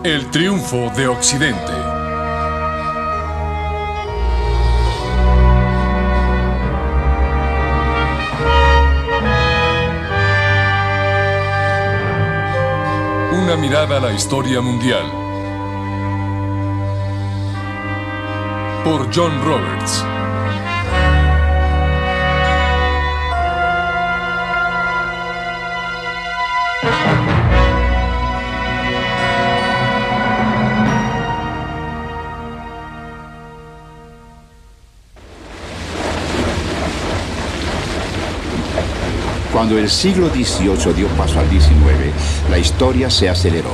El triunfo de Occidente. Una mirada a la historia mundial. Por John Roberts. Cuando el siglo XVIII dio paso al XIX, la historia se aceleró.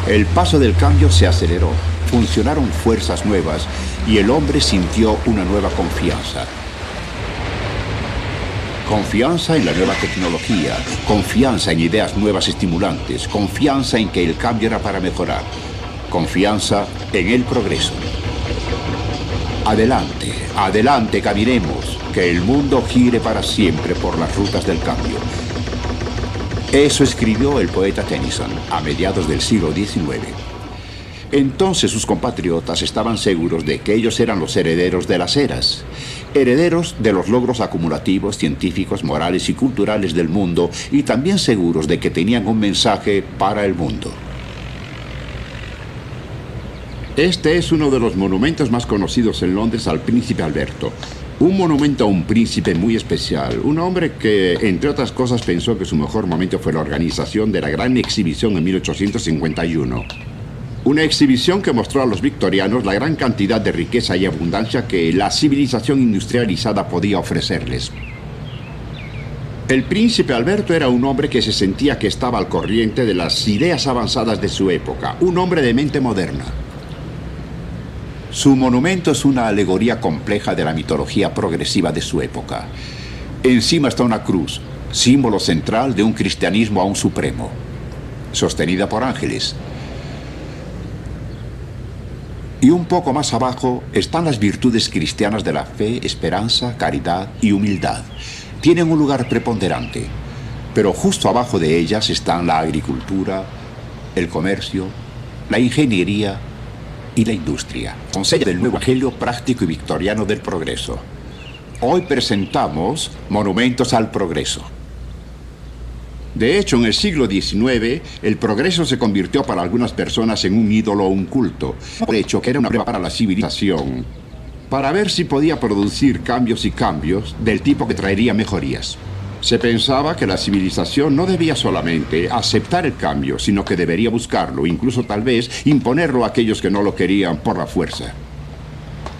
El paso del cambio se aceleró, funcionaron fuerzas nuevas y el hombre sintió una nueva confianza. Confianza en la nueva tecnología, confianza en ideas nuevas estimulantes, confianza en que el cambio era para mejorar, confianza en el progreso. Adelante, adelante, caminemos. Que el mundo gire para siempre por las rutas del cambio. Eso escribió el poeta Tennyson a mediados del siglo XIX. Entonces sus compatriotas estaban seguros de que ellos eran los herederos de las eras, herederos de los logros acumulativos, científicos, morales y culturales del mundo, y también seguros de que tenían un mensaje para el mundo. Este es uno de los monumentos más conocidos en Londres al príncipe Alberto. Un monumento a un príncipe muy especial, un hombre que, entre otras cosas, pensó que su mejor momento fue la organización de la Gran Exhibición en 1851. Una exhibición que mostró a los victorianos la gran cantidad de riqueza y abundancia que la civilización industrializada podía ofrecerles. El príncipe Alberto era un hombre que se sentía que estaba al corriente de las ideas avanzadas de su época, un hombre de mente moderna. Su monumento es una alegoría compleja de la mitología progresiva de su época. Encima está una cruz, símbolo central de un cristianismo aún supremo, sostenida por ángeles. Y un poco más abajo están las virtudes cristianas de la fe, esperanza, caridad y humildad. Tienen un lugar preponderante, pero justo abajo de ellas están la agricultura, el comercio, la ingeniería y la industria. Consejo del nuevo evangelio práctico y victoriano del progreso. Hoy presentamos monumentos al progreso. De hecho, en el siglo XIX, el progreso se convirtió para algunas personas en un ídolo o un culto. Por hecho, que era una prueba para la civilización, para ver si podía producir cambios y cambios del tipo que traería mejorías. Se pensaba que la civilización no debía solamente aceptar el cambio, sino que debería buscarlo, incluso tal vez imponerlo a aquellos que no lo querían por la fuerza.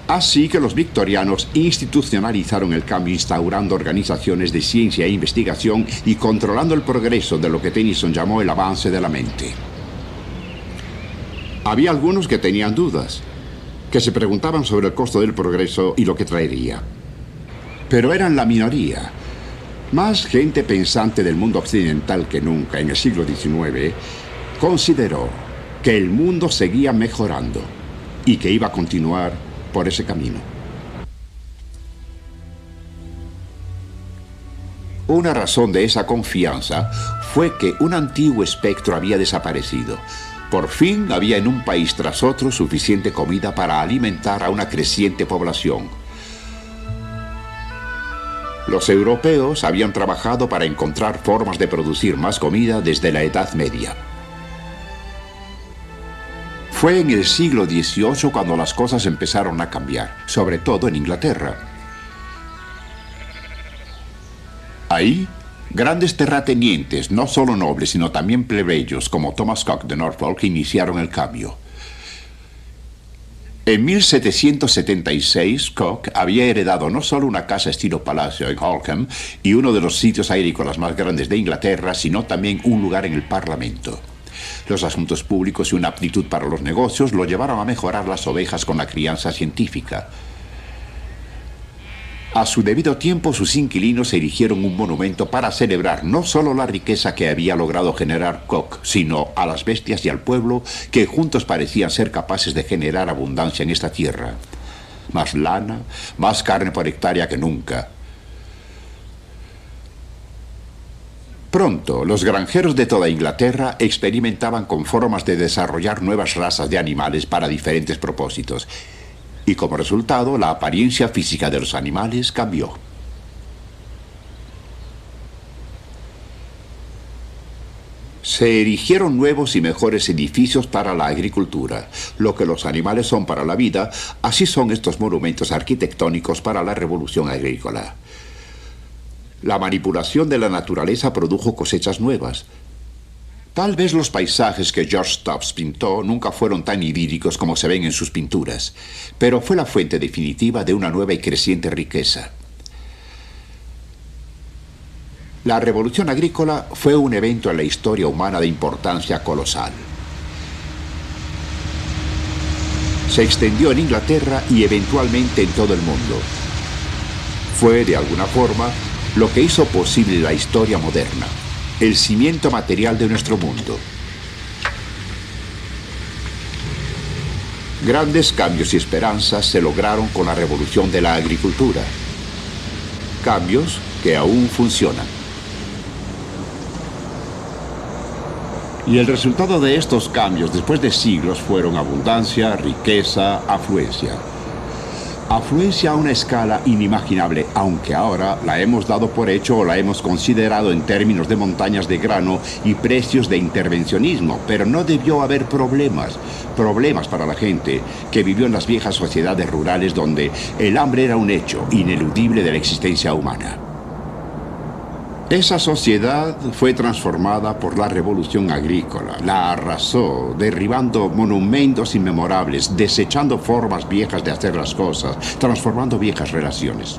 Así que los victorianos institucionalizaron el cambio instaurando organizaciones de ciencia e investigación y controlando el progreso de lo que Tennyson llamó el avance de la mente. Había algunos que tenían dudas, que se preguntaban sobre el costo del progreso y lo que traería. Pero eran la minoría. Más gente pensante del mundo occidental que nunca en el siglo XIX consideró que el mundo seguía mejorando y que iba a continuar por ese camino. Una razón de esa confianza fue que un antiguo espectro había desaparecido. Por fin había en un país tras otro suficiente comida para alimentar a una creciente población. Los europeos habían trabajado para encontrar formas de producir más comida desde la Edad Media. Fue en el siglo XVIII cuando las cosas empezaron a cambiar, sobre todo en Inglaterra. Ahí, grandes terratenientes, no solo nobles, sino también plebeyos, como Thomas Coke de Norfolk, iniciaron el cambio. En 1776, Coke había heredado no solo una casa estilo palacio en Holkham y uno de los sitios agrícolas más grandes de Inglaterra, sino también un lugar en el Parlamento. Los asuntos públicos y una aptitud para los negocios lo llevaron a mejorar las ovejas con la crianza científica. A su debido tiempo, sus inquilinos erigieron un monumento para celebrar no solo la riqueza que había logrado generar Coke, sino a las bestias y al pueblo que juntos parecían ser capaces de generar abundancia en esta tierra. Más lana, más carne por hectárea que nunca. Pronto, los granjeros de toda Inglaterra experimentaban con formas de desarrollar nuevas razas de animales para diferentes propósitos. Y como resultado, la apariencia física de los animales cambió. Se erigieron nuevos y mejores edificios para la agricultura. Lo que los animales son para la vida, así son estos monumentos arquitectónicos para la revolución agrícola. La manipulación de la naturaleza produjo cosechas nuevas. Tal vez los paisajes que George Stubbs pintó nunca fueron tan idílicos como se ven en sus pinturas, pero fue la fuente definitiva de una nueva y creciente riqueza. La revolución agrícola fue un evento en la historia humana de importancia colosal. Se extendió en Inglaterra y eventualmente en todo el mundo. Fue, de alguna forma, lo que hizo posible la historia moderna, el cimiento material de nuestro mundo. Grandes cambios y esperanzas se lograron con la revolución de la agricultura. Cambios que aún funcionan. Y el resultado de estos cambios después de siglos fueron abundancia, riqueza, afluencia. Afluencia a una escala inimaginable, aunque ahora la hemos dado por hecho o la hemos considerado en términos de montañas de grano y precios de intervencionismo, pero no debió haber problemas para la gente que vivió en las viejas sociedades rurales donde el hambre era un hecho ineludible de la existencia humana. Esa sociedad fue transformada por la revolución agrícola, la arrasó, derribando monumentos inmemorables, desechando formas viejas de hacer las cosas, transformando viejas relaciones.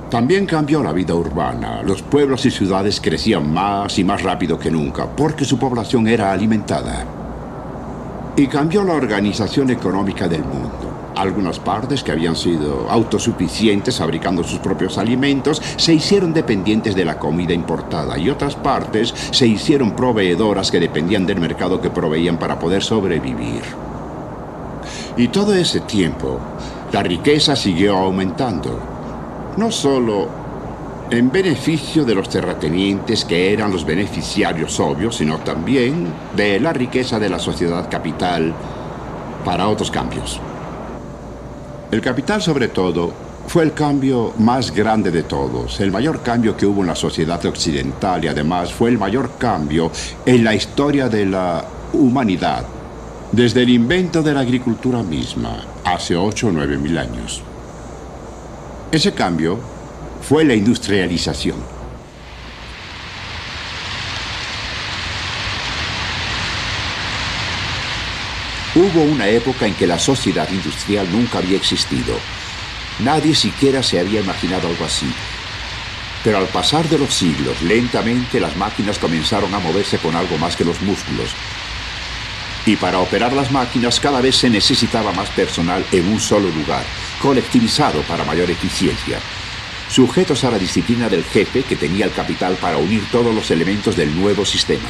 También cambió la vida urbana. Los pueblos y ciudades crecían más y más rápido que nunca, porque su población era alimentada. Y cambió la organización económica del mundo. Algunas partes que habían sido autosuficientes fabricando sus propios alimentos se hicieron dependientes de la comida importada y otras partes se hicieron proveedoras que dependían del mercado que proveían para poder sobrevivir. Y todo ese tiempo, la riqueza siguió aumentando, no solo en beneficio de los terratenientes que eran los beneficiarios obvios, sino también de la riqueza de la sociedad capital para otros cambios. El capital, sobre todo, fue el cambio más grande de todos, el mayor cambio que hubo en la sociedad occidental y además fue el mayor cambio en la historia de la humanidad, desde el invento de la agricultura misma, hace 8 o 9 mil años. Ese cambio fue la industrialización. Hubo una época en que la sociedad industrial nunca había existido. Nadie siquiera se había imaginado algo así. Pero al pasar de los siglos, lentamente las máquinas comenzaron a moverse con algo más que los músculos. Y para operar las máquinas cada vez se necesitaba más personal en un solo lugar, colectivizado para mayor eficiencia, sujetos a la disciplina del jefe que tenía el capital para unir todos los elementos del nuevo sistema.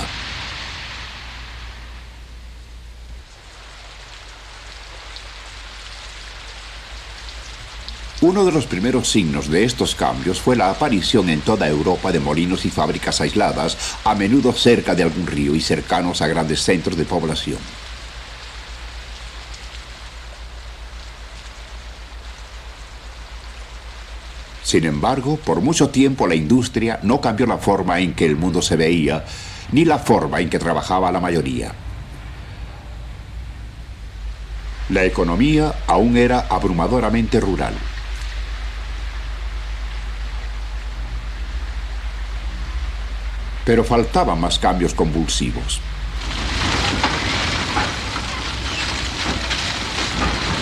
Uno de los primeros signos de estos cambios fue la aparición en toda Europa de molinos y fábricas aisladas, a menudo cerca de algún río y cercanos a grandes centros de población. Sin embargo, por mucho tiempo la industria no cambió la forma en que el mundo se veía, ni la forma en que trabajaba la mayoría. La economía aún era abrumadoramente rural. Pero faltaban más cambios convulsivos.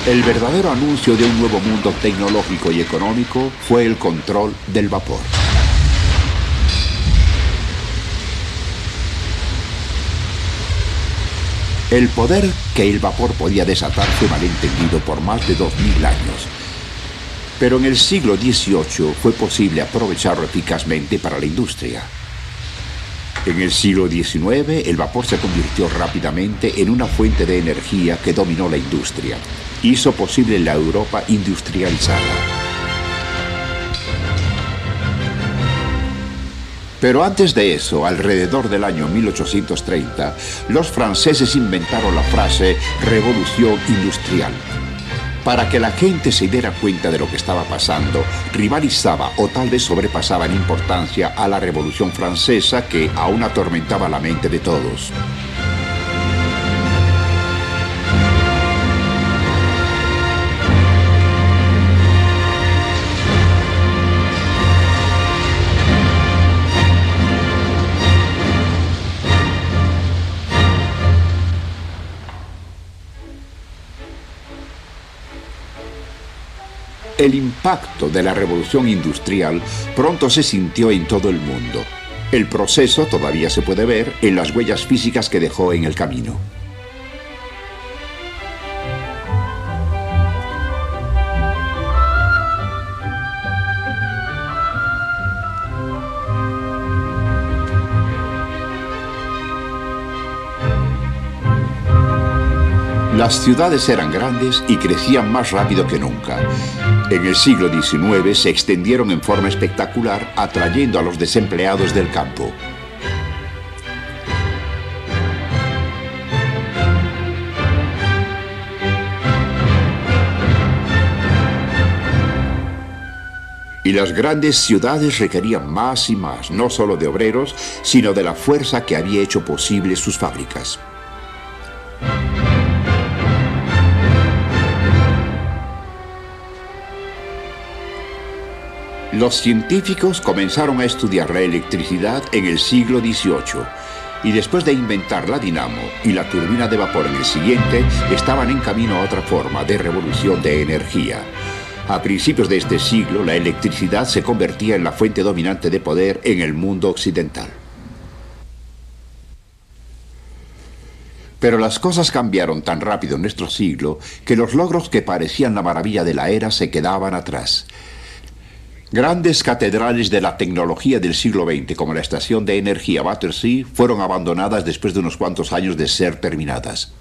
El verdadero anuncio de un nuevo mundo tecnológico y económico fue el control del vapor. El poder que el vapor podía desatar fue malentendido por más de 2000 años. Pero en el siglo XVIII fue posible aprovecharlo eficazmente para la industria. En el siglo XIX, el vapor se convirtió rápidamente en una fuente de energía que dominó la industria. Hizo posible la Europa industrializada. Pero antes de eso, alrededor del año 1830, los franceses inventaron la frase revolución industrial. Para que la gente se diera cuenta de lo que estaba pasando, rivalizaba o tal vez sobrepasaba en importancia a la Revolución Francesa, que aún atormentaba la mente de todos. El impacto de la revolución industrial pronto se sintió en todo el mundo. El proceso todavía se puede ver en las huellas físicas que dejó en el camino. Las ciudades eran grandes y crecían más rápido que nunca. En el siglo XIX se extendieron en forma espectacular, atrayendo a los desempleados del campo. Y las grandes ciudades requerían más y más, no solo de obreros, sino de la fuerza que había hecho posible sus fábricas. Los científicos comenzaron a estudiar la electricidad en el siglo XVIII y después de inventar la dinamo y la turbina de vapor en el siguiente, estaban en camino a otra forma de revolución de energía. A principios de este siglo, la electricidad se convertía en la fuente dominante de poder en el mundo occidental. Pero las cosas cambiaron tan rápido en nuestro siglo que los logros que parecían la maravilla de la era se quedaban atrás. Grandes catedrales de la tecnología del siglo XX, como la estación de energía Battersea, fueron abandonadas después de unos cuantos años de ser terminadas.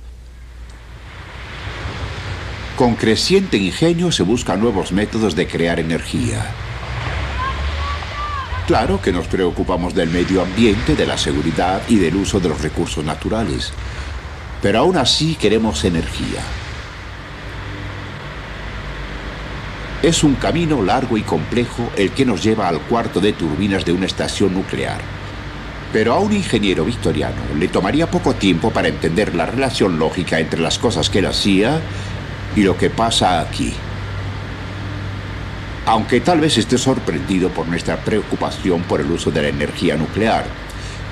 Con creciente ingenio se buscan nuevos métodos de crear energía. Claro que nos preocupamos del medio ambiente, de la seguridad y del uso de los recursos naturales. Pero aún así queremos energía. Es un camino largo y complejo el que nos lleva al cuarto de turbinas de una estación nuclear. Pero a un ingeniero victoriano le tomaría poco tiempo para entender la relación lógica entre las cosas que él hacía y lo que pasa aquí. Aunque tal vez esté sorprendido por nuestra preocupación por el uso de la energía nuclear,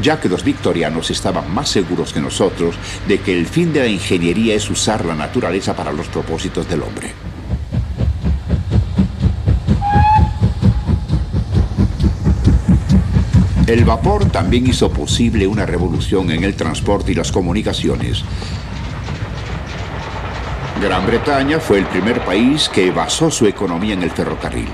ya que los victorianos estaban más seguros que nosotros de que el fin de la ingeniería es usar la naturaleza para los propósitos del hombre. El vapor también hizo posible una revolución en el transporte y las comunicaciones. Gran Bretaña fue el primer país que basó su economía en el ferrocarril.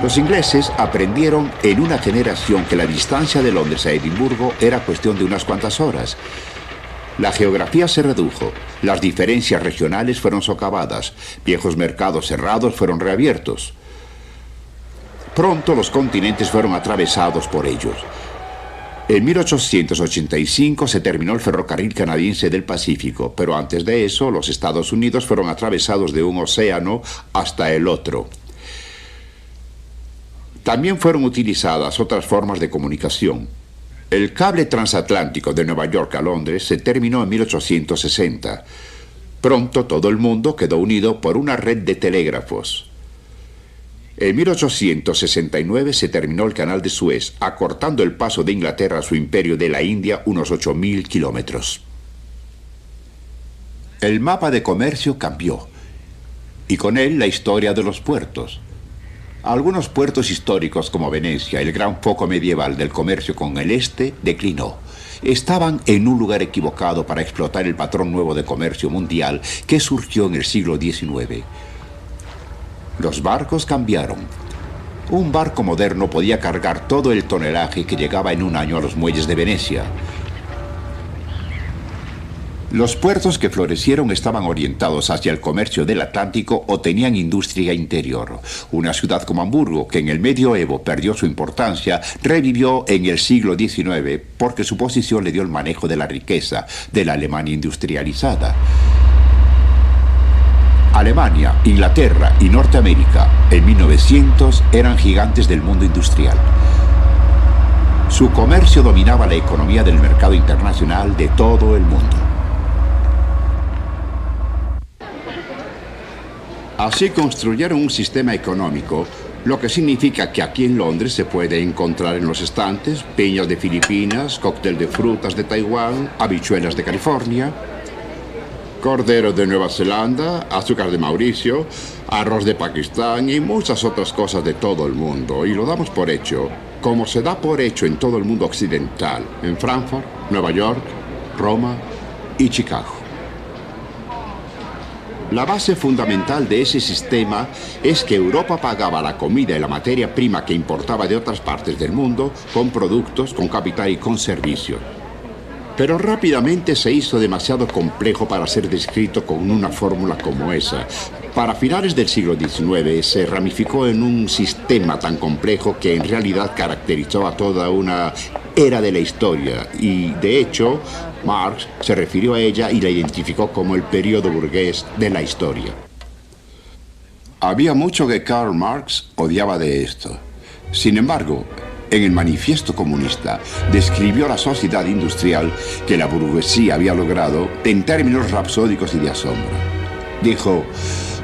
Los ingleses aprendieron en una generación que la distancia de Londres a Edimburgo era cuestión de unas cuantas horas. La geografía se redujo, las diferencias regionales fueron socavadas, viejos mercados cerrados fueron reabiertos. Pronto los continentes fueron atravesados por ellos. En 1885 se terminó el ferrocarril canadiense del Pacífico, pero antes de eso los Estados Unidos fueron atravesados de un océano hasta el otro. También fueron utilizadas otras formas de comunicación. El cable transatlántico de Nueva York a Londres se terminó en 1860. Pronto todo el mundo quedó unido por una red de telégrafos. En 1869 se terminó el Canal de Suez, acortando el paso de Inglaterra a su imperio de la India unos 8.000 kilómetros. El mapa de comercio cambió, y con él la historia de los puertos. Algunos puertos históricos como Venecia, el gran foco medieval del comercio con el este, declinó. Estaban en un lugar equivocado para explotar el patrón nuevo de comercio mundial que surgió en el siglo XIX. Los barcos cambiaron. Un barco moderno podía cargar todo el tonelaje que llegaba en un año a los muelles de Venecia. Los puertos que florecieron estaban orientados hacia el comercio del Atlántico o tenían industria interior. Una ciudad como Hamburgo, que en el medioevo perdió su importancia, revivió en el siglo XIX porque su posición le dio el manejo de la riqueza de la Alemania industrializada. Alemania, Inglaterra y Norteamérica en 1900 eran gigantes del mundo industrial. Su comercio dominaba la economía del mercado internacional de todo el mundo. Así construyeron un sistema económico, lo que significa que aquí en Londres se puede encontrar en los estantes piñas de Filipinas, cóctel de frutas de Taiwán, habichuelas de California, cordero de Nueva Zelanda, azúcar de Mauricio, arroz de Pakistán y muchas otras cosas de todo el mundo. Y lo damos por hecho, como se da por hecho en todo el mundo occidental, en Frankfurt, Nueva York, Roma y Chicago. La base fundamental de ese sistema es que Europa pagaba la comida y la materia prima que importaba de otras partes del mundo con productos, con capital y con servicios. Pero rápidamente se hizo demasiado complejo para ser descrito con una fórmula como esa. Para finales del siglo XIX se ramificó en un sistema tan complejo que en realidad caracterizó a toda una era de la historia y, de hecho, Marx se refirió a ella y la identificó como el periodo burgués de la historia. Había mucho que Karl Marx odiaba de esto. Sin embargo, en el Manifiesto Comunista describió la sociedad industrial que la burguesía había logrado en términos rapsódicos y de asombro. Dijo: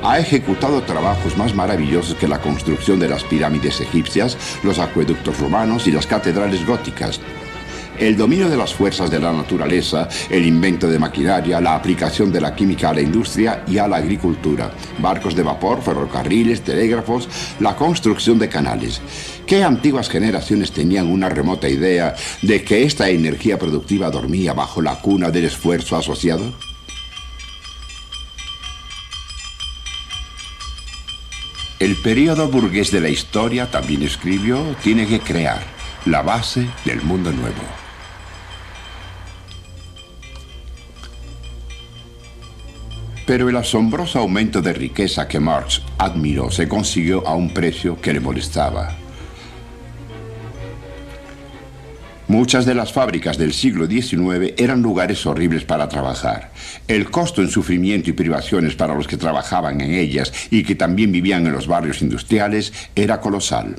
ha ejecutado trabajos más maravillosos que la construcción de las pirámides egipcias, los acueductos romanos y las catedrales góticas. El dominio de las fuerzas de la naturaleza, el invento de maquinaria, la aplicación de la química a la industria y a la agricultura, barcos de vapor, ferrocarriles, telégrafos, la construcción de canales. ¿Qué antiguas generaciones tenían una remota idea de que esta energía productiva dormía bajo la cuna del esfuerzo asociado? El período burgués de la historia, también escribió, tiene que crear la base del mundo nuevo. Pero el asombroso aumento de riqueza que Marx admiró se consiguió a un precio que le molestaba. Muchas de las fábricas del siglo XIX eran lugares horribles para trabajar. El costo en sufrimiento y privaciones para los que trabajaban en ellas y que también vivían en los barrios industriales era colosal.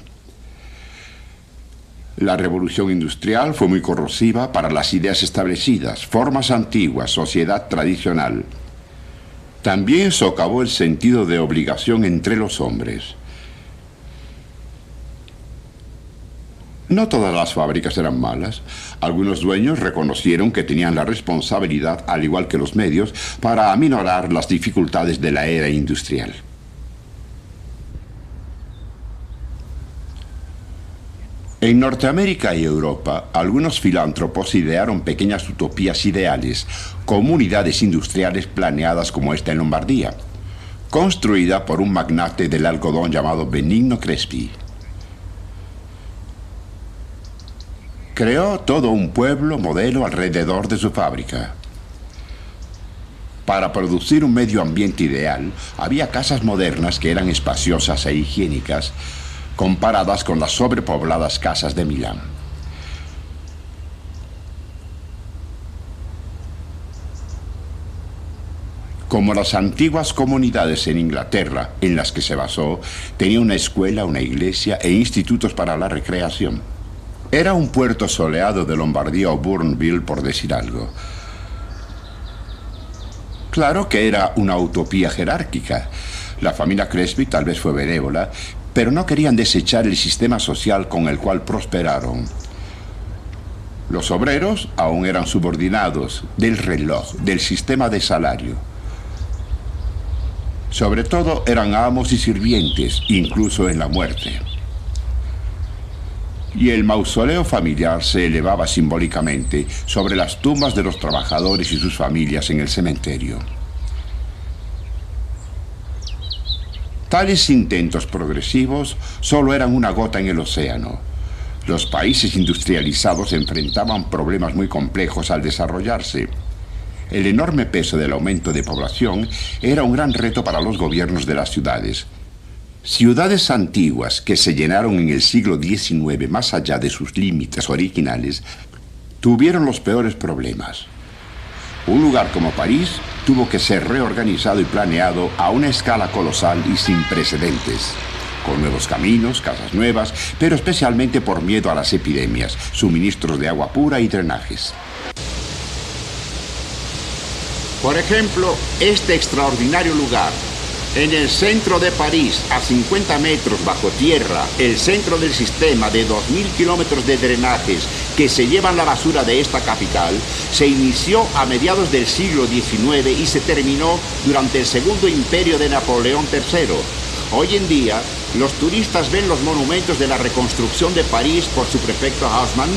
La revolución industrial fue muy corrosiva para las ideas establecidas, formas antiguas, sociedad tradicional. También socavó el sentido de obligación entre los hombres. No todas las fábricas eran malas. Algunos dueños reconocieron que tenían la responsabilidad, al igual que los medios, para aminorar las dificultades de la era industrial. En Norteamérica y Europa, algunos filántropos idearon pequeñas utopías ideales, comunidades industriales planeadas como esta en Lombardía, construida por un magnate del algodón llamado Benigno Crespi. Creó todo un pueblo modelo alrededor de su fábrica. Para producir un medio ambiente ideal, había casas modernas que eran espaciosas e higiénicas, comparadas con las sobrepobladas casas de Milán. Como las antiguas comunidades en Inglaterra, en las que se basó, tenía una escuela, una iglesia e institutos para la recreación. Era un puerto soleado de Lombardía o Bourneville, por decir algo. Claro que era una utopía jerárquica. La familia Crespi tal vez fue benévola, pero no querían desechar el sistema social con el cual prosperaron. Los obreros aún eran subordinados del reloj, del sistema de salario. Sobre todo eran amos y sirvientes, incluso en la muerte. Y el mausoleo familiar se elevaba simbólicamente sobre las tumbas de los trabajadores y sus familias en el cementerio. Tales intentos progresivos solo eran una gota en el océano. Los países industrializados enfrentaban problemas muy complejos al desarrollarse. El enorme peso del aumento de población era un gran reto para los gobiernos de las ciudades. Ciudades antiguas que se llenaron en el siglo XIX más allá de sus límites originales tuvieron los peores problemas. Un lugar como París tuvo que ser reorganizado y planeado a una escala colosal y sin precedentes, con nuevos caminos, casas nuevas, pero especialmente por miedo a las epidemias, suministros de agua pura y drenajes. Por ejemplo, este extraordinario lugar, en el centro de París, a 50 metros bajo tierra, el centro del sistema de 2.000 kilómetros de drenajes que se llevan la basura de esta capital, se inició a mediados del siglo XIX y se terminó durante el Segundo Imperio de Napoleón III. Hoy en día, los turistas ven los monumentos de la reconstrucción de París por su prefecto Haussmann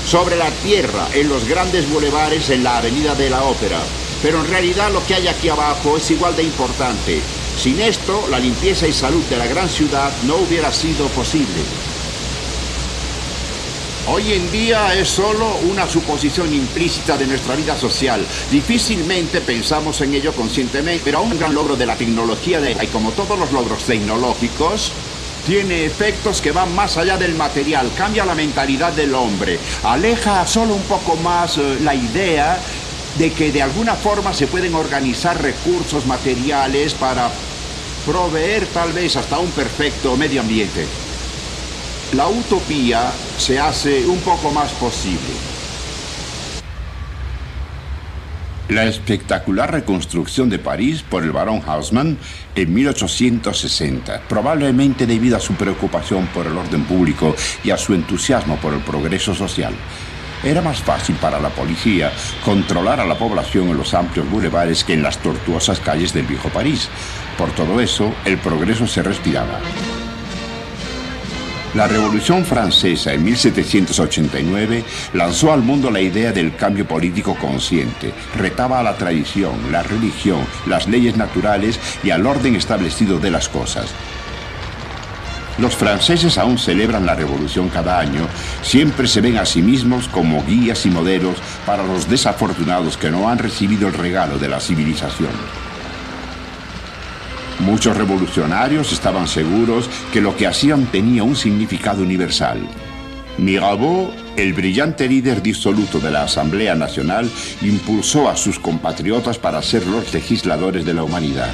sobre la tierra, en los grandes bulevares en la Avenida de la Ópera. Pero en realidad lo que hay aquí abajo es igual de importante. Sin esto, la limpieza y salud de la gran ciudad no hubiera sido posible. Hoy en día es solo una suposición implícita de nuestra vida social. Difícilmente pensamos en ello conscientemente, pero un gran logro de la tecnología, y como todos los logros tecnológicos, tiene efectos que van más allá del material, cambia la mentalidad del hombre, aleja solo un poco más la idea de que de alguna forma se pueden organizar recursos materiales para proveer tal vez hasta un perfecto medio ambiente. La utopía se hace un poco más posible. La espectacular reconstrucción de París por el barón Haussmann en 1860, probablemente debido a su preocupación por el orden público y a su entusiasmo por el progreso social. Era más fácil para la policía controlar a la población en los amplios bulevares que en las tortuosas calles del viejo París. Por todo eso, el progreso se respiraba. La Revolución Francesa en 1789 lanzó al mundo la idea del cambio político consciente. Retaba a la tradición, la religión, las leyes naturales y al orden establecido de las cosas. Los franceses aún celebran la revolución cada año, siempre se ven a sí mismos como guías y modelos para los desafortunados que no han recibido el regalo de la civilización. Muchos revolucionarios estaban seguros que lo que hacían tenía un significado universal. Mirabeau, el brillante líder disoluto de la Asamblea Nacional, impulsó a sus compatriotas para ser los legisladores de la humanidad.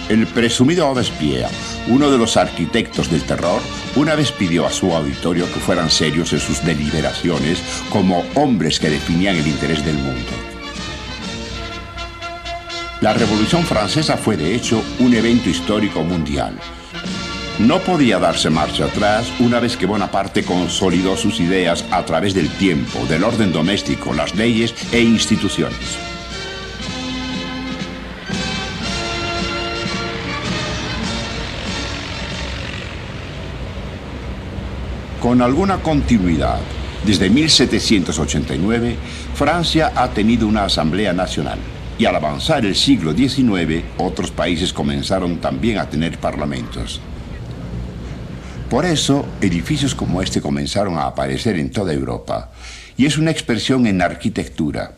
El presumido Robespierre, uno de los arquitectos del terror, una vez pidió a su auditorio que fueran serios en sus deliberaciones como hombres que definían el interés del mundo. La Revolución Francesa fue, de hecho, un evento histórico mundial. No podía darse marcha atrás una vez que Bonaparte consolidó sus ideas a través del tiempo, del orden doméstico, las leyes e instituciones. Con alguna continuidad, desde 1789, Francia ha tenido una Asamblea Nacional. Y al avanzar el siglo XIX, otros países comenzaron también a tener parlamentos. Por eso, edificios como este comenzaron a aparecer en toda Europa. Y es una expresión en arquitectura,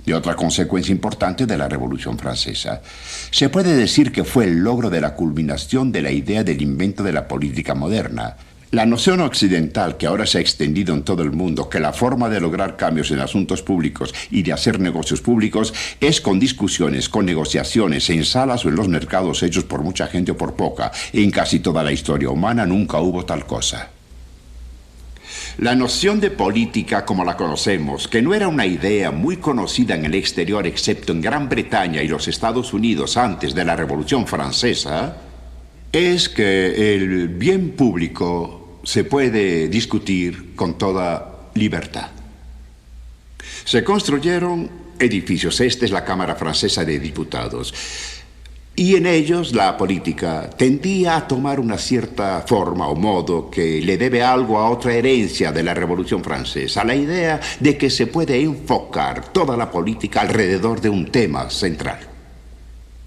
de otra consecuencia importante de la Revolución Francesa. Se puede decir que fue el logro de la culminación de la idea del invento de la política moderna. La noción occidental que ahora se ha extendido en todo el mundo, que la forma de lograr cambios en asuntos públicos y de hacer negocios públicos es con discusiones, con negociaciones, en salas o en los mercados hechos por mucha gente o por poca. En casi toda la historia humana nunca hubo tal cosa. La noción de política como la conocemos, que no era una idea muy conocida en el exterior excepto en Gran Bretaña y los Estados Unidos antes de la Revolución Francesa, es que el bien público se puede discutir con toda libertad. Se construyeron edificios, esta es la Cámara Francesa de Diputados, y en ellos la política tendía a tomar una cierta forma o modo que le debe algo a otra herencia de la Revolución Francesa, la idea de que se puede enfocar toda la política alrededor de un tema central,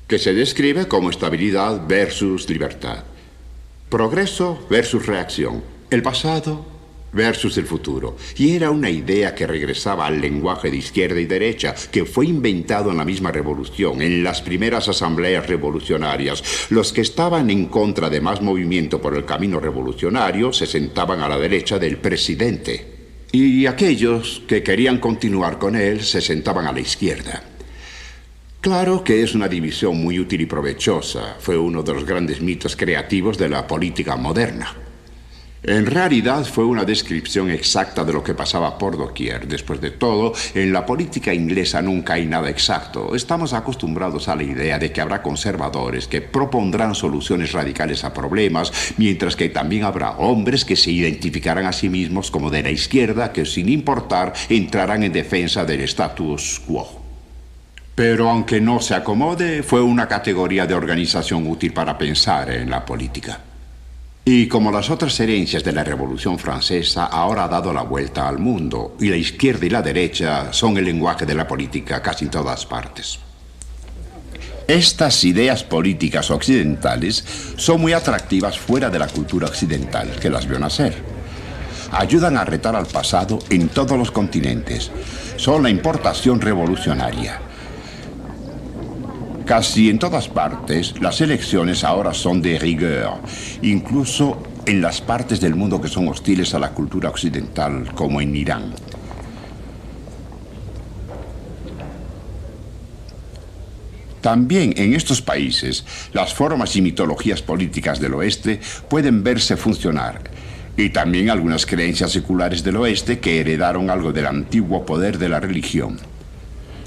que se describe como estabilidad versus libertad, progreso versus reacción, el pasado versus el futuro. Y era una idea que regresaba al lenguaje de izquierda y derecha, que fue inventado en la misma revolución, en las primeras asambleas revolucionarias. Los que estaban en contra de más movimiento por el camino revolucionario se sentaban a la derecha del presidente. Y aquellos que querían continuar con él se sentaban a la izquierda. Claro que es una división muy útil y provechosa. Fue uno de los grandes mitos creativos de la política moderna. En realidad fue una descripción exacta de lo que pasaba por doquier. Después de todo, en la política inglesa nunca hay nada exacto. Estamos acostumbrados a la idea de que habrá conservadores que propondrán soluciones radicales a problemas, mientras que también habrá hombres que se identificarán a sí mismos como de la izquierda, que sin importar entrarán en defensa del status quo. Pero aunque no se acomode, fue una categoría de organización útil para pensar en la política. Y como las otras herencias de la Revolución Francesa, ahora ha dado la vuelta al mundo, y la izquierda y la derecha son el lenguaje de la política casi en todas partes. Estas ideas políticas occidentales son muy atractivas fuera de la cultura occidental, que las vio nacer. Ayudan a retar al pasado en todos los continentes. Son la importación revolucionaria. Casi en todas partes, las elecciones ahora son de rigueur, incluso en las partes del mundo que son hostiles a la cultura occidental, como en Irán. También en estos países, las formas y mitologías políticas del oeste pueden verse funcionar, y también algunas creencias seculares del oeste que heredaron algo del antiguo poder de la religión.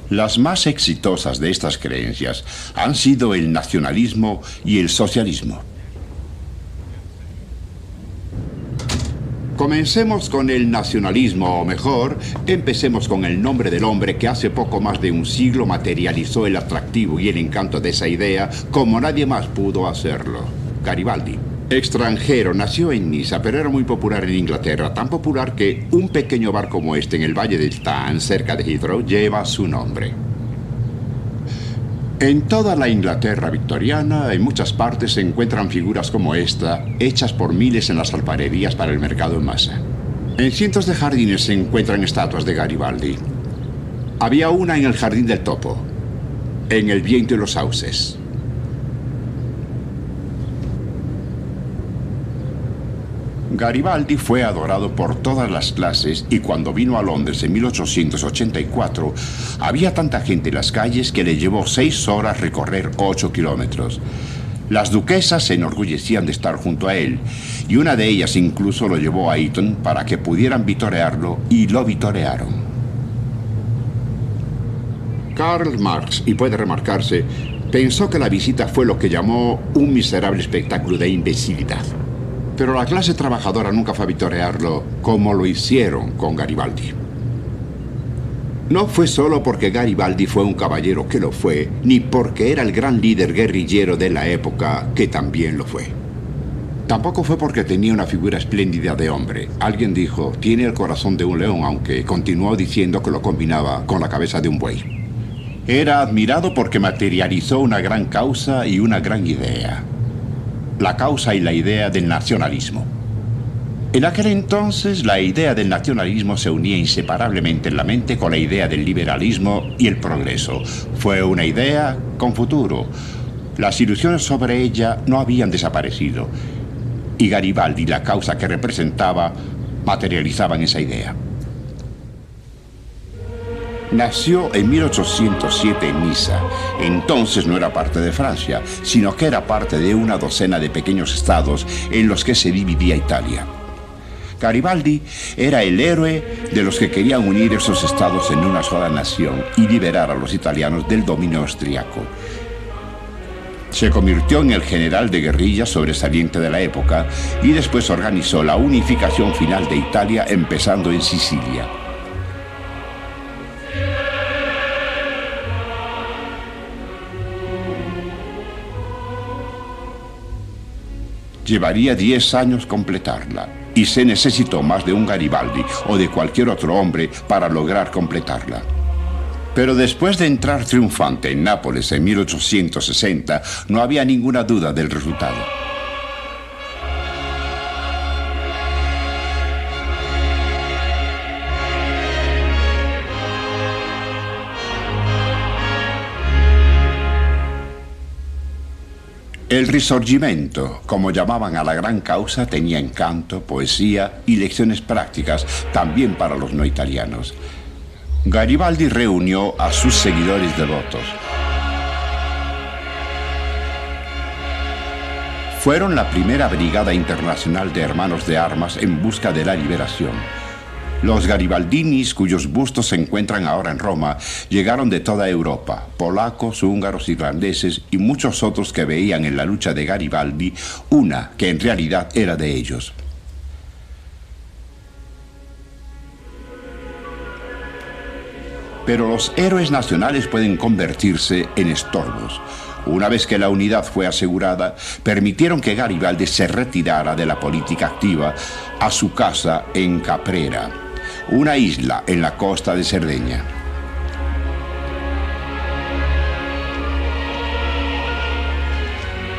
Las más exitosas de estas creencias han sido el nacionalismo y el socialismo. Comencemos con el nacionalismo, o mejor, empecemos con el nombre del hombre que hace poco más de un siglo materializó el atractivo y el encanto de esa idea como nadie más pudo hacerlo: Garibaldi. Extranjero, nació en Niza, pero era muy popular en Inglaterra, tan popular que un pequeño bar como este en el Valle del Táin, cerca de Heathrow, lleva su nombre. En toda la Inglaterra victoriana, en muchas partes se encuentran figuras como esta, hechas por miles en las alfarerías para el mercado en masa. En cientos de jardines se encuentran estatuas de Garibaldi. Había una en el Jardín del Topo, en el Viento y los Sauces. Garibaldi fue adorado por todas las clases y cuando vino a Londres en 1884 había tanta gente en las calles que le llevó 6 horas recorrer 8 kilómetros. Las duquesas se enorgullecían de estar junto a él y una de ellas incluso lo llevó a Eton para que pudieran vitorearlo y lo vitorearon. Karl Marx, y puede remarcarse, pensó que la visita fue lo que llamó un miserable espectáculo de imbecilidad. Pero la clase trabajadora nunca fue a vitorearlo como lo hicieron con Garibaldi. No fue solo porque Garibaldi fue un caballero, que lo fue, ni porque era el gran líder guerrillero de la época, que también lo fue. Tampoco fue porque tenía una figura espléndida de hombre. Alguien dijo, tiene el corazón de un león, aunque continuó diciendo que lo combinaba con la cabeza de un buey. Era admirado porque materializó una gran causa y una gran idea. La causa y la idea del nacionalismo. En aquel entonces, la idea del nacionalismo se unía inseparablemente en la mente con la idea del liberalismo y el progreso. Fue una idea con futuro. Las ilusiones sobre ella no habían desaparecido. Y Garibaldi, la causa que representaba, materializaban esa idea. Nació en 1807 en Niza. Entonces no era parte de Francia, sino que era parte de una docena de pequeños estados en los que se dividía Italia. Garibaldi era el héroe de los que querían unir esos estados en una sola nación y liberar a los italianos del dominio austriaco. Se convirtió en el general de guerrilla sobresaliente de la época y después organizó la unificación final de Italia, empezando en Sicilia. Llevaría 10 años completarla, y se necesitó más de un Garibaldi o de cualquier otro hombre para lograr completarla. Pero después de entrar triunfante en Nápoles en 1860, no había ninguna duda del resultado. El Risorgimento, como llamaban a la gran causa, tenía encanto, poesía y lecciones prácticas también para los no italianos. Garibaldi reunió a sus seguidores devotos. Fueron la primera brigada internacional de hermanos de armas en busca de la liberación. Los garibaldinis, cuyos bustos se encuentran ahora en Roma, llegaron de toda Europa, polacos, húngaros, irlandeses y muchos otros que veían en la lucha de Garibaldi una que en realidad era de ellos. Pero los héroes nacionales pueden convertirse en estorbos. Una vez que la unidad fue asegurada, permitieron que Garibaldi se retirara de la política activa a su casa en Caprera, una isla en la costa de Cerdeña.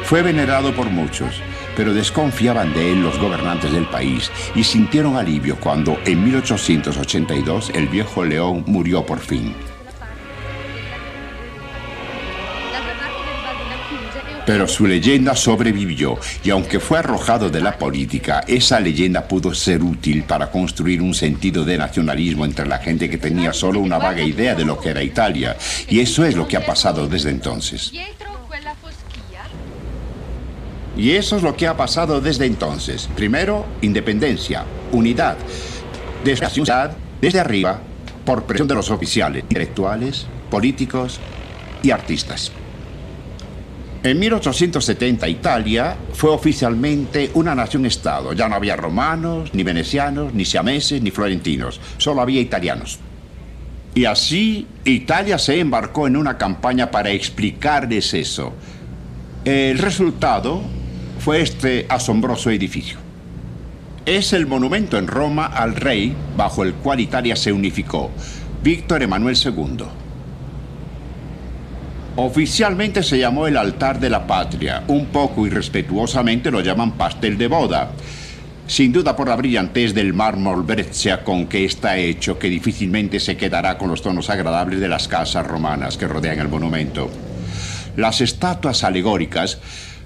Fue venerado por muchos, pero desconfiaban de él los gobernantes del país y sintieron alivio cuando en 1882 el viejo león murió por fin. Pero su leyenda sobrevivió y aunque fue arrojado de la política, esa leyenda pudo ser útil para construir un sentido de nacionalismo entre la gente que tenía solo una vaga idea de lo que era Italia. Y eso es lo que ha pasado desde entonces. Primero, independencia, unidad. Desde arriba, por presión de los oficiales, intelectuales, políticos y artistas. En 1870 Italia fue oficialmente una nación-estado. Ya no había romanos, ni venecianos, ni siameses, ni florentinos. Solo había italianos. Y así Italia se embarcó en una campaña para explicarles eso. El resultado fue este asombroso edificio. Es el monumento en Roma al rey bajo el cual Italia se unificó, Víctor Emanuel II. Oficialmente se llamó el altar de la patria. Un poco irrespetuosamente lo llaman pastel de boda. Sin duda por la brillantez del mármol breccia con que está hecho, que difícilmente se quedará con los tonos agradables de las casas romanas que rodean el monumento. Las estatuas alegóricas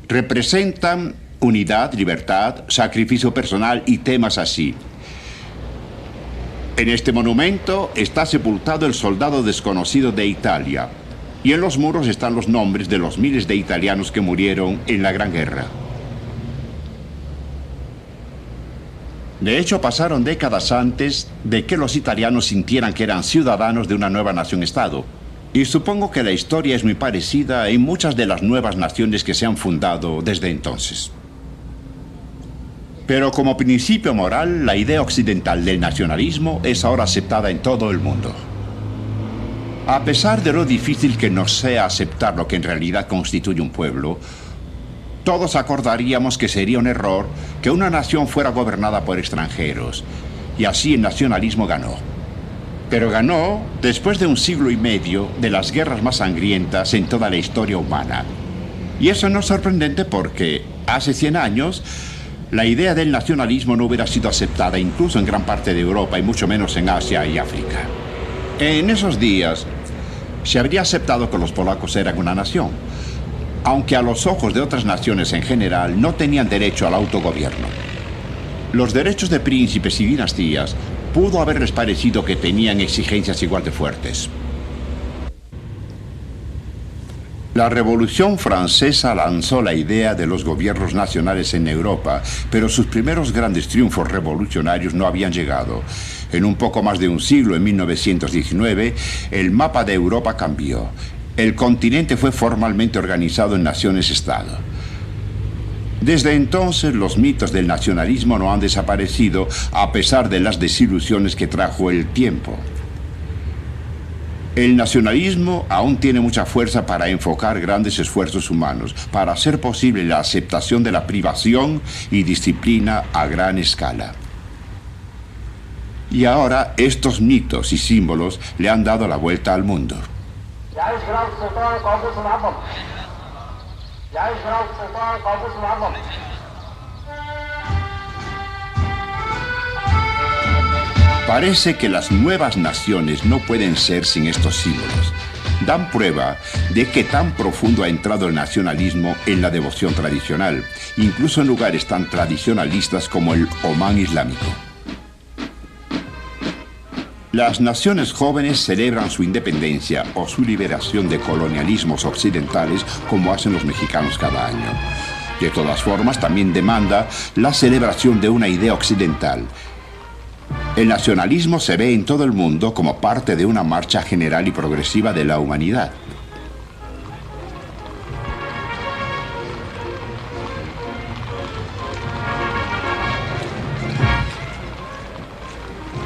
representan unidad, libertad, sacrificio personal y temas así. En este monumento está sepultado el soldado desconocido de Italia. Y en los muros están los nombres de los miles de italianos que murieron en la Gran Guerra. De hecho, pasaron décadas antes de que los italianos sintieran que eran ciudadanos de una nueva nación-estado. Y supongo que la historia es muy parecida en muchas de las nuevas naciones que se han fundado desde entonces. Pero como principio moral, la idea occidental del nacionalismo es ahora aceptada en todo el mundo. A pesar de lo difícil que nos sea aceptar lo que en realidad constituye un pueblo, todos acordaríamos que sería un error que una nación fuera gobernada por extranjeros, y así el nacionalismo ganó. Pero ganó después de 1 siglo y medio de las guerras más sangrientas en toda la historia humana. Y eso no es sorprendente porque hace 100 años la idea del nacionalismo no hubiera sido aceptada incluso en gran parte de Europa y mucho menos en Asia y África. En esos días se habría aceptado que los polacos eran una nación, aunque a los ojos de otras naciones en general no tenían derecho al autogobierno. Los derechos de príncipes y dinastías pudo haberles parecido que tenían exigencias igual de fuertes. La Revolución Francesa lanzó la idea de los gobiernos nacionales en Europa, pero sus primeros grandes triunfos revolucionarios no habían llegado. En un poco más de 1 siglo, en 1919, el mapa de Europa cambió. El continente fue formalmente organizado en naciones-estado. Desde entonces, los mitos del nacionalismo no han desaparecido, a pesar de las desilusiones que trajo el tiempo. El nacionalismo aún tiene mucha fuerza para enfocar grandes esfuerzos humanos, para hacer posible la aceptación de la privación y disciplina a gran escala. Y ahora estos mitos y símbolos le han dado la vuelta al mundo. Parece que las nuevas naciones no pueden ser sin estos símbolos. dan prueba de que tan profundo ha entrado el nacionalismo en la devoción tradicional, incluso en lugares tan tradicionalistas como el Omán islámico. Las naciones jóvenes celebran su independencia o su liberación de colonialismos occidentales como hacen los mexicanos cada año. De todas formas, también demanda la celebración de una idea occidental. El nacionalismo se ve en todo el mundo como parte de una marcha general y progresiva de la humanidad.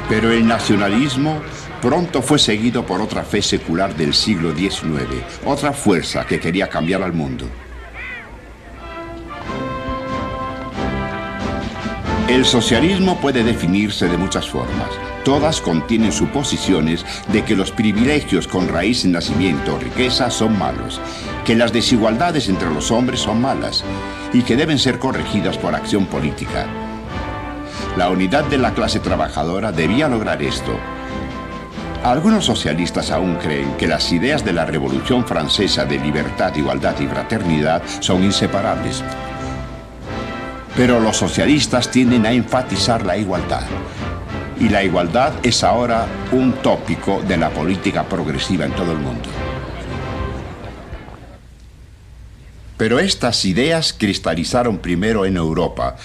Pero el nacionalismo pronto fue seguido por otra fe secular del siglo XIX, otra fuerza que quería cambiar al mundo. El socialismo puede definirse de muchas formas. Todas contienen suposiciones de que los privilegios con raíz en nacimiento o riqueza son malos, que las desigualdades entre los hombres son malas y que deben ser corregidas por acción política. La unidad de la clase trabajadora debía lograr esto. Algunos socialistas aún creen que las ideas de la Revolución Francesa de libertad, igualdad y fraternidad son inseparables. Pero los socialistas tienden a enfatizar la igualdad. Y la igualdad es ahora un tópico de la política progresiva en todo el mundo. Pero estas ideas cristalizaron primero en Europa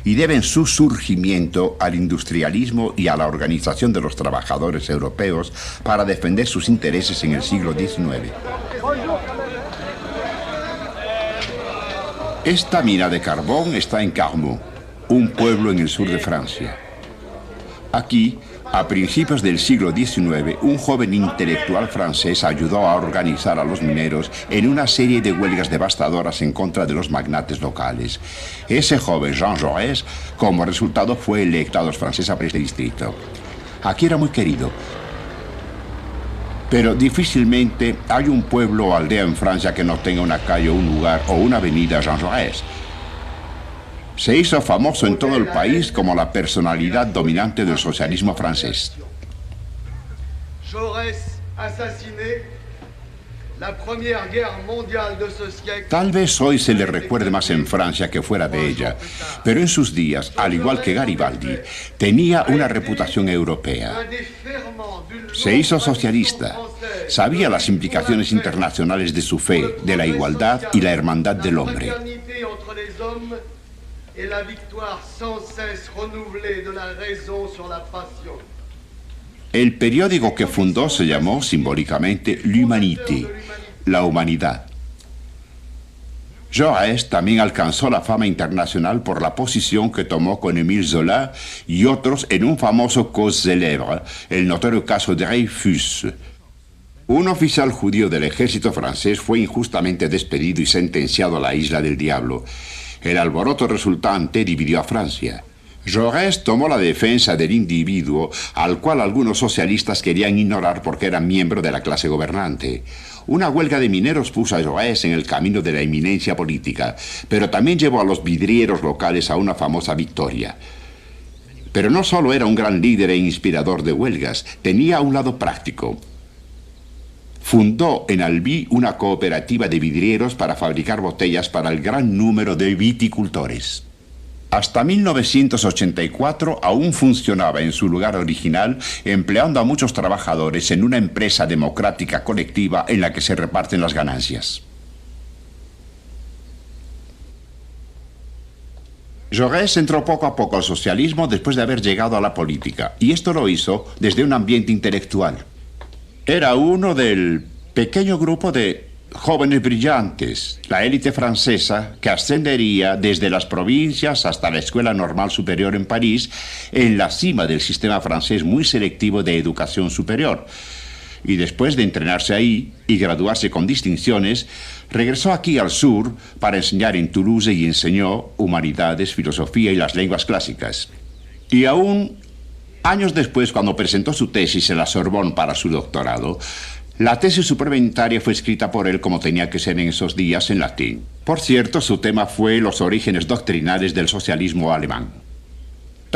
y deben su surgimiento al industrialismo y a la organización de los trabajadores europeos para defender sus intereses en el siglo XIX. Esta mina de carbón está en Carmaux, un pueblo en el sur de Francia. Aquí, a principios del siglo XIX, un joven intelectual francés ayudó a organizar a los mineros en una serie de huelgas devastadoras en contra de los magnates locales. Ese joven, Jean Jaurès, como resultado fue electo a los franceses a este distrito. Aquí era muy querido. Pero difícilmente hay un pueblo o aldea en Francia que no tenga una calle, un lugar o una avenida Jean Jaurès. Se hizo famoso en todo el país como la personalidad dominante del socialismo francés. Jaurès assassiné. La Première Guerre mondiale de ce siècle. Tal vez hoy se le recuerde más en Francia que fuera de ella, pero en sus días, al igual que Garibaldi, tenía una reputación europea. Se hizo socialista, sabía las implicaciones internacionales de su fe, de la igualdad y la hermandad del hombre. El periódico que fundó se llamó simbólicamente L'Humanité, la humanidad. Jaurès también alcanzó la fama internacional por la posición que tomó con Émile Zola y otros en un famoso cause célèbre, el notorio caso Dreyfus. Un oficial judío del ejército francés fue injustamente despedido y sentenciado a la isla del diablo. El alboroto resultante dividió a Francia. Jaurès tomó la defensa del individuo, al cual algunos socialistas querían ignorar porque era miembro de la clase gobernante. Una huelga de mineros puso a Jaurès en el camino de la eminencia política, pero también llevó a los vidrieros locales a una famosa victoria. Pero no solo era un gran líder e inspirador de huelgas, tenía un lado práctico. Fundó en Albi una cooperativa de vidrieros para fabricar botellas para el gran número de viticultores. Hasta 1984 aún funcionaba en su lugar original, empleando a muchos trabajadores en una empresa democrática colectiva en la que se reparten las ganancias. Jaurès entró poco a poco al socialismo después de haber llegado a la política, y esto lo hizo desde un ambiente intelectual. Era uno del pequeño grupo de jóvenes brillantes, la élite francesa que ascendería desde las provincias hasta la Escuela Normal Superior en París, en la cima del sistema francés muy selectivo de educación superior. Y después de entrenarse ahí y graduarse con distinciones, regresó aquí al sur para enseñar en Toulouse y enseñó humanidades, filosofía y las lenguas clásicas. Y aún años después, cuando presentó su tesis en la Sorbonne para su doctorado, la tesis suplementaria fue escrita por él como tenía que ser en esos días en latín. Por cierto, su tema fue los orígenes doctrinales del socialismo alemán.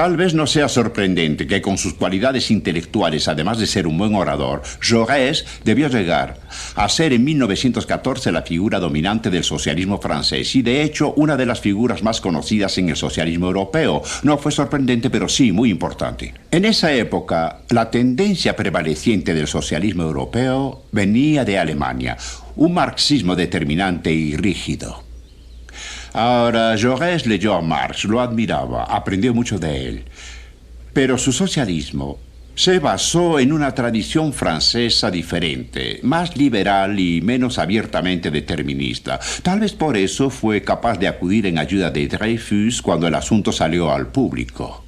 Tal vez no sea sorprendente que con sus cualidades intelectuales, además de ser un buen orador, Jaurès debió llegar a ser en 1914 la figura dominante del socialismo francés y, de hecho, una de las figuras más conocidas en el socialismo europeo. No fue sorprendente, pero sí muy importante. En esa época, la tendencia prevaleciente del socialismo europeo venía de Alemania, un marxismo determinante y rígido. Ahora, Jaurès leyó a Marx, lo admiraba, aprendió mucho de él. Pero su socialismo se basó en una tradición francesa diferente, más liberal y menos abiertamente determinista. Tal vez por eso fue capaz de acudir en ayuda de Dreyfus cuando el asunto salió al público.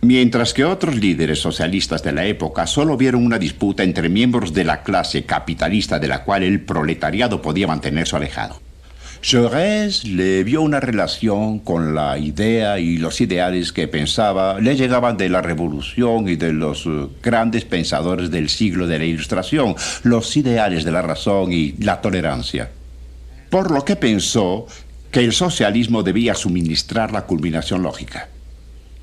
Mientras que otros líderes socialistas de la época solo vieron una disputa entre miembros de la clase capitalista de la cual el proletariado podía mantenerse alejado. Jaurès le vio una relación con la idea y los ideales que pensaba le llegaban de la Revolución y de los grandes pensadores del siglo de la Ilustración, los ideales de la razón y la tolerancia. Por lo que pensó que el socialismo debía suministrar la culminación lógica.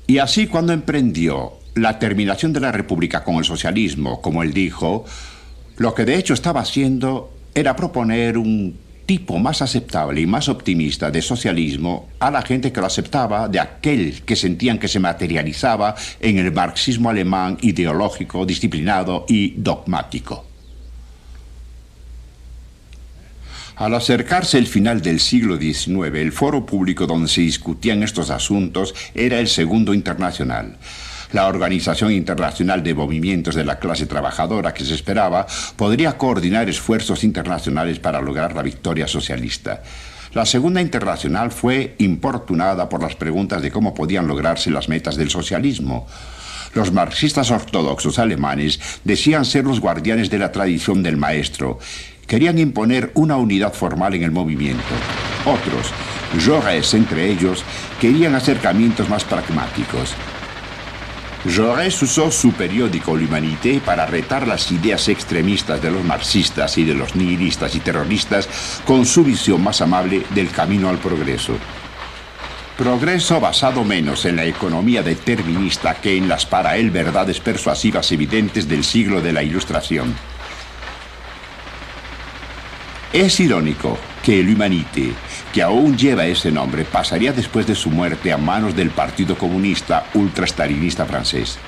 Y así, cuando emprendió la terminación de la República con el socialismo, como él dijo, lo que de hecho estaba haciendo era proponer un tipo más aceptable y más optimista de socialismo a la gente que lo aceptaba, de aquel que sentían que se materializaba en el marxismo alemán ideológico, disciplinado y dogmático. Al acercarse el final del siglo XIX, el foro público donde se discutían estos asuntos era el Segundo Internacional. La Organización Internacional de Movimientos de la Clase Trabajadora, que se esperaba, podría coordinar esfuerzos internacionales para lograr la victoria socialista. La Segunda Internacional fue importunada por las preguntas de cómo podían lograrse las metas del socialismo. Los marxistas ortodoxos alemanes decían ser los guardianes de la tradición del maestro. Querían imponer una unidad formal en el movimiento. Otros, Jaurès entre ellos, querían acercamientos más pragmáticos. Jaurès usó su periódico L'Humanité para retar las ideas extremistas de los marxistas y de los nihilistas y terroristas con su visión más amable del camino al progreso. Progreso basado menos en la economía determinista que en las para él verdades persuasivas evidentes del siglo de la Ilustración. Es irónico que el L'Humanité, que aún lleva ese nombre, pasaría después de su muerte a manos del Partido Comunista ultrastalinista francés.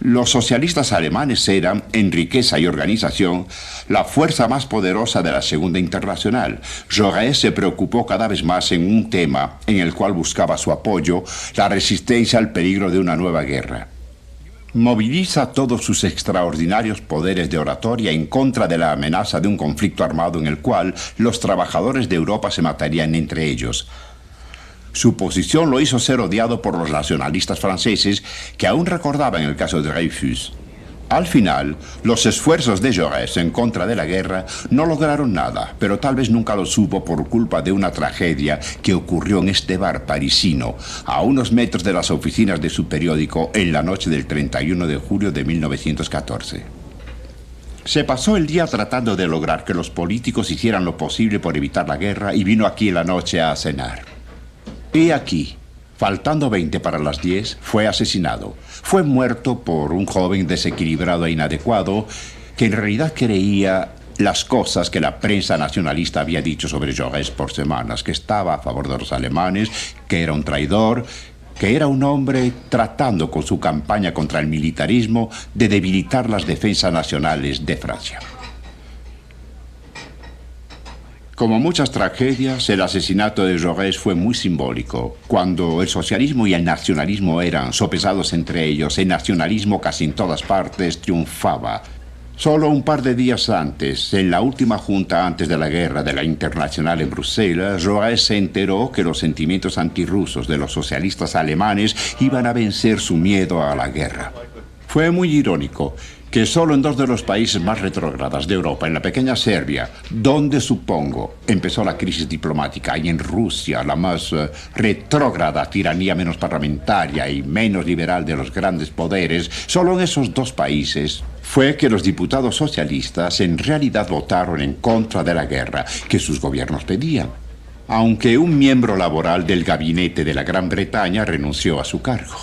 Los socialistas alemanes eran, en riqueza y organización, la fuerza más poderosa de la Segunda Internacional. Jaurès se preocupó cada vez más en un tema en el cual buscaba su apoyo, la resistencia al peligro de una nueva guerra. Moviliza todos sus extraordinarios poderes de oratoria en contra de la amenaza de un conflicto armado en el cual los trabajadores de Europa se matarían entre ellos. Su posición lo hizo ser odiado por los nacionalistas franceses que aún recordaban el caso de Dreyfus. Al final, los esfuerzos de Jaurès en contra de la guerra no lograron nada, pero tal vez nunca lo supo por culpa de una tragedia que ocurrió en este bar parisino, a unos metros de las oficinas de su periódico en la noche del 31 de julio de 1914. Se pasó el día tratando de lograr que los políticos hicieran lo posible por evitar la guerra y vino aquí en la noche a cenar. Y aquí, faltando 20 para las 10, fue asesinado. Fue muerto por un joven desequilibrado e inadecuado que en realidad creía las cosas que la prensa nacionalista había dicho sobre Jaurès por semanas, que estaba a favor de los alemanes, que era un traidor, que era un hombre tratando con su campaña contra el militarismo de debilitar las defensas nacionales de Francia. Como muchas tragedias, el asesinato de Jaurès fue muy simbólico. Cuando el socialismo y el nacionalismo eran sopesados entre ellos, el nacionalismo casi en todas partes triunfaba. Solo un par de días antes, en la última junta antes de la guerra de la Internacional en Bruselas, Jaurès se enteró que los sentimientos antirrusos de los socialistas alemanes iban a vencer su miedo a la guerra. Fue muy irónico que solo en 2 de los países más retrógradas de Europa, en la pequeña Serbia, donde supongo empezó la crisis diplomática, y en Rusia, la más retrógrada tiranía menos parlamentaria y menos liberal de los grandes poderes, solo en esos 2 países fue que los diputados socialistas en realidad votaron en contra de la guerra que sus gobiernos pedían. aunque un miembro laboral del gabinete de la Gran Bretaña renunció a su cargo.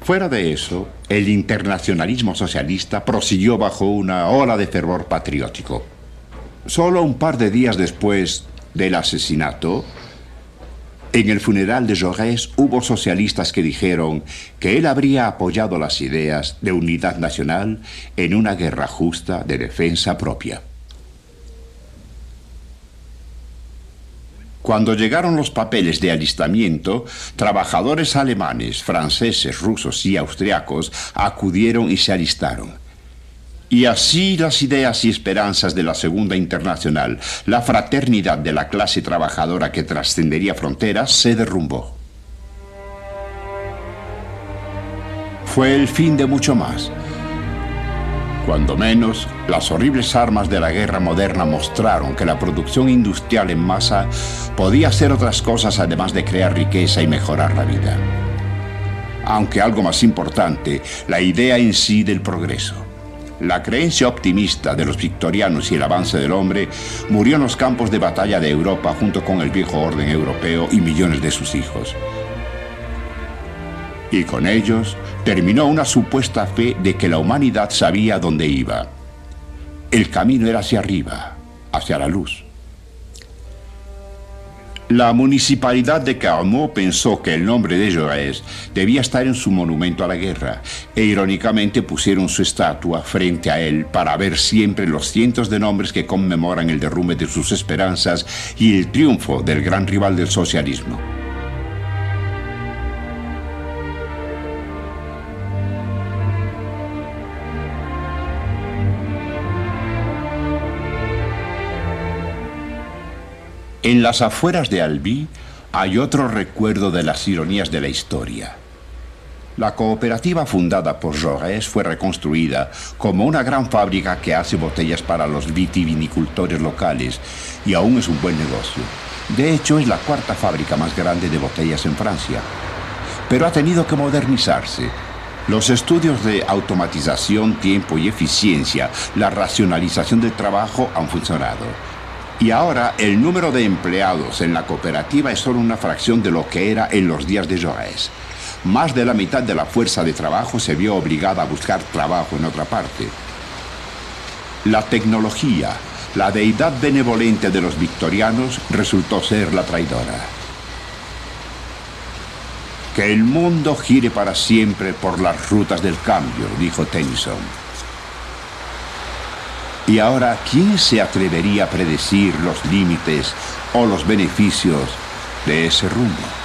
Fuera de eso, el internacionalismo socialista prosiguió bajo una ola de fervor patriótico. Solo un par de días después del asesinato, en el funeral de Jaurès hubo socialistas que dijeron que él habría apoyado las ideas de unidad nacional en una guerra justa de defensa propia. Cuando llegaron los papeles de alistamiento, trabajadores alemanes, franceses, rusos y austriacos acudieron y se alistaron. Y así las ideas y esperanzas de la Segunda Internacional, la fraternidad de la clase trabajadora que trascendería fronteras, se derrumbó. Fue el fin de mucho más. Cuando menos, las horribles armas de la guerra moderna mostraron que la producción industrial en masa podía hacer otras cosas además de crear riqueza y mejorar la vida. Aunque algo más importante, la idea en sí del progreso. La creencia optimista de los victorianos y el avance del hombre murió en los campos de batalla de Europa junto con el viejo orden europeo y millones de sus hijos. Y con ellos terminó una supuesta fe de que la humanidad sabía dónde iba. El camino era hacia arriba, hacia la luz. La municipalidad de Carmaux pensó que el nombre de Jaurès debía estar en su monumento a la guerra e irónicamente pusieron su estatua frente a él para ver siempre los cientos de nombres que conmemoran el derrumbe de sus esperanzas y el triunfo del gran rival del socialismo. En las afueras de Albi hay otro recuerdo de las ironías de la historia. La cooperativa fundada por Jaurès fue reconstruida como una gran fábrica que hace botellas para los vitivinicultores locales y aún es un buen negocio. De hecho, es la cuarta fábrica más grande de botellas en Francia. Pero ha tenido que modernizarse. Los estudios de automatización, tiempo y eficiencia, la racionalización del trabajo han funcionado. Y ahora el número de empleados en la cooperativa es solo una fracción de lo que era en los días de Jaurès. Más de la mitad de la fuerza de trabajo se vio obligada a buscar trabajo en otra parte. La tecnología, la deidad benevolente de los victorianos, resultó ser la traidora. Que el mundo gire para siempre por las rutas del cambio, dijo Tennyson. Y ahora, ¿quién se atrevería a predecir los límites o los beneficios de ese rumbo?